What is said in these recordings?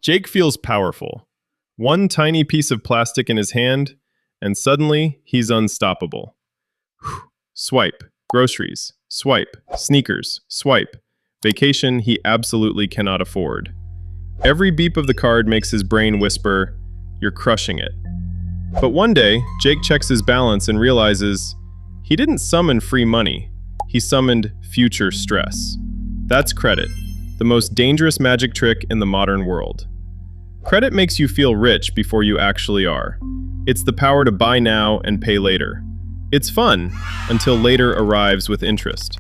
Jake feels powerful. One tiny piece of plastic in his hand, and suddenly he's unstoppable. Swipe. Groceries. Swipe. Sneakers. Swipe. Vacation he absolutely cannot afford. Every beep of the card makes his brain whisper, "You're crushing it." But one day, Jake checks his balance and realizes he didn't summon free money. He summoned future stress. That's credit, the most dangerous magic trick in the modern world. Credit makes you feel rich before you actually are. It's the power to buy now and pay later. It's fun, until later arrives with interest.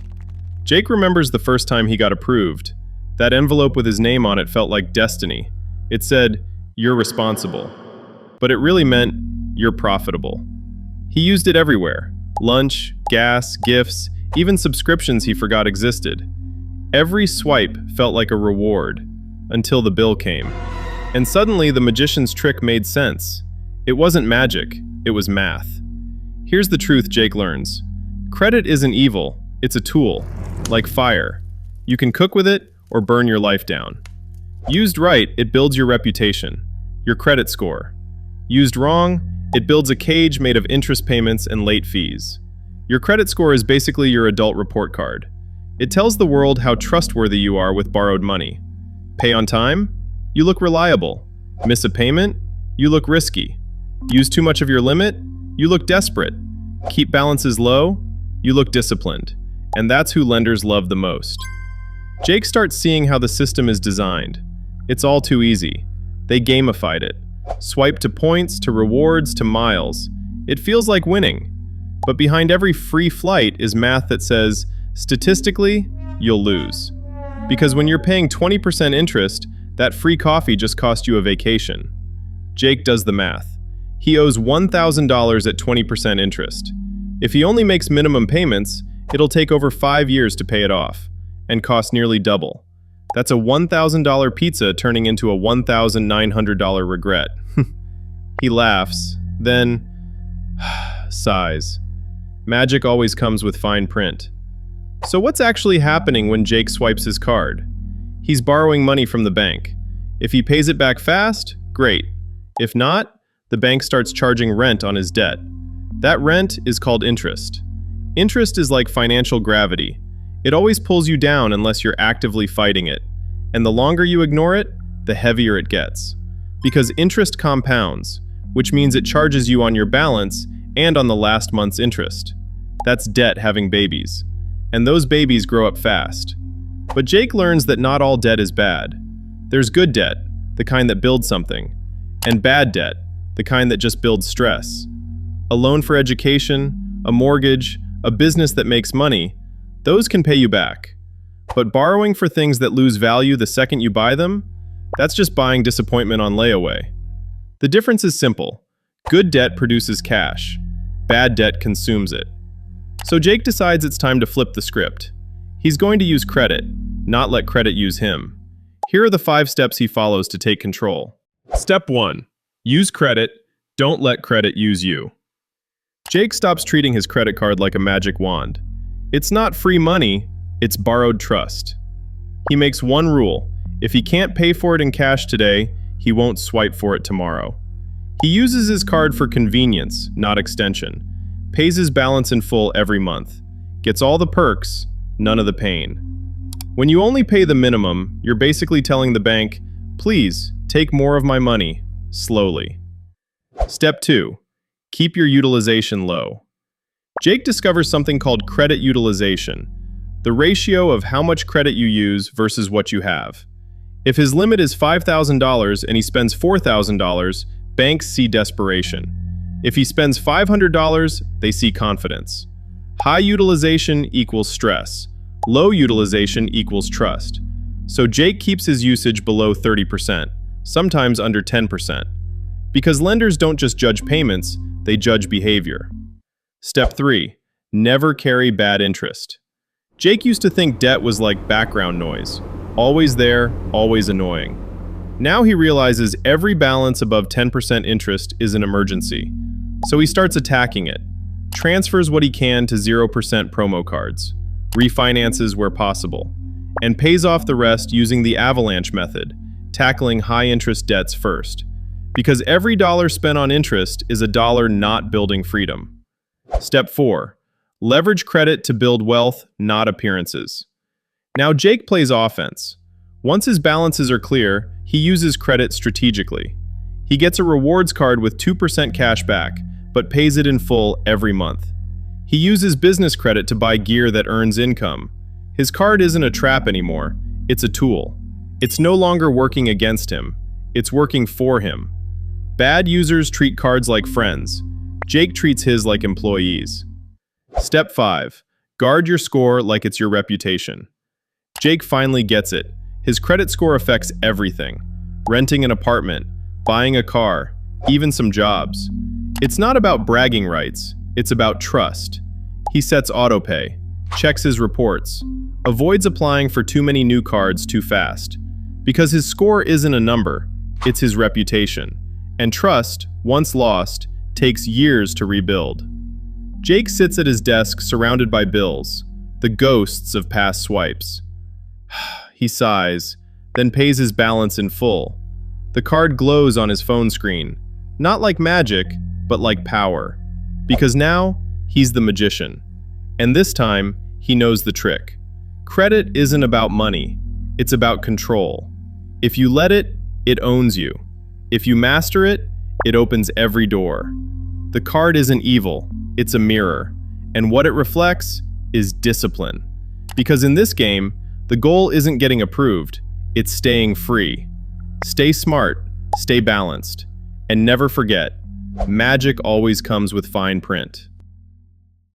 Jake remembers the first time he got approved. That envelope with his name on it felt like destiny. It said, "You're responsible." But it really meant, "You're profitable." He used it everywhere. Lunch, gas, gifts, even subscriptions he forgot existed. Every swipe felt like a reward, until the bill came. And suddenly the magician's trick made sense. It wasn't magic, it was math. Here's the truth Jake learns. Credit isn't evil, it's a tool, like fire. You can cook with it or burn your life down. Used right, it builds your reputation, your credit score. Used wrong, it builds a cage made of interest payments and late fees. Your credit score is basically your adult report card. It tells the world how trustworthy you are with borrowed money. Pay on time? You look reliable. Miss a payment? You look risky. Use too much of your limit? You look desperate. Keep balances low? You look disciplined. And that's who lenders love the most. Jake starts seeing how the system is designed. It's all too easy. They gamified it. Swipe to points, to rewards, to miles. It feels like winning. But behind every free flight is math that says, statistically, you'll lose. Because when you're paying 20% interest, that free coffee just cost you a vacation. Jake does the math. He owes $1,000 at 20% interest. If he only makes minimum payments, it'll take over 5 years to pay it off, and cost nearly double. That's a $1,000 pizza turning into a $1,900 regret. He laughs, then sighs. Magic always comes with fine print. So what's actually happening when Jake swipes his card? He's borrowing money from the bank. If he pays it back fast, great. If not, the bank starts charging rent on his debt. That rent is called interest. Interest is like financial gravity. It always pulls you down unless you're actively fighting it. And the longer you ignore it, the heavier it gets. Because interest compounds, which means it charges you on your balance and on the last month's interest. That's debt having babies. And those babies grow up fast. But Jake learns that not all debt is bad. There's good debt, the kind that builds something, and bad debt, the kind that just builds stress. A loan for education, a mortgage, a business that makes money, those can pay you back. But borrowing for things that lose value the second you buy them, that's just buying disappointment on layaway. The difference is simple. Good debt produces cash. Bad debt consumes it. So Jake decides it's time to flip the script. He's going to use credit, not let credit use him. Here are the 5 steps he follows to take control. Step 1. Use credit. Don't let credit use you. Jake stops treating his credit card like a magic wand. It's not free money, it's borrowed trust. He makes one rule. If he can't pay for it in cash today, he won't swipe for it tomorrow. He uses his card for convenience, not extension. Pays his balance in full every month. Gets all the perks, none of the pain. When you only pay the minimum, you're basically telling the bank, please, take more of my money, slowly. Step 2. Keep your utilization low. Jake discovers something called credit utilization, the ratio of how much credit you use versus what you have. If his limit is $5,000 and he spends $4,000, banks see desperation. If he spends $500, they see confidence. High utilization equals stress. Low utilization equals trust. So Jake keeps his usage below 30%, sometimes under 10%. Because lenders don't just judge payments, they judge behavior. Step 3. Never carry bad interest. Jake used to think debt was like background noise. Always there, always annoying. Now he realizes every balance above 10% interest is an emergency. So he starts attacking it. Transfers what he can to 0% promo cards. Refinances where possible. And pays off the rest using the avalanche method. tackling high-interest debts first. Because every dollar spent on interest is a dollar not building freedom. Step 4. Leverage credit to build wealth, not appearances. Now Jake plays offense. Once his balances are clear, he uses credit strategically. He gets a rewards card with 2% cash back, but pays it in full every month. He uses business credit to buy gear that earns income. His card isn't a trap anymore, it's a tool. It's no longer working against him, it's working for him. Bad users treat cards like friends. Jake treats his like employees. Step 5. Guard your score like it's your reputation. Jake finally gets it. His credit score affects everything. Renting an apartment, buying a car, even some jobs. It's not about bragging rights, it's about trust. He sets autopay, checks his reports, avoids applying for too many new cards too fast. Because his score isn't a number, it's his reputation. And trust, once lost, takes years to rebuild. Jake sits at his desk surrounded by bills, the ghosts of past swipes. He sighs, then pays his balance in full. The card glows on his phone screen, not like magic, but like power. Because now, he's the magician. And this time, he knows the trick. Credit isn't about money, it's about control. If you let it, it owns you. If you master it, it opens every door. The card isn't evil, it's a mirror. And what it reflects is discipline. Because in this game, the goal isn't getting approved, it's staying free. Stay smart, stay balanced, and never forget, magic always comes with fine print.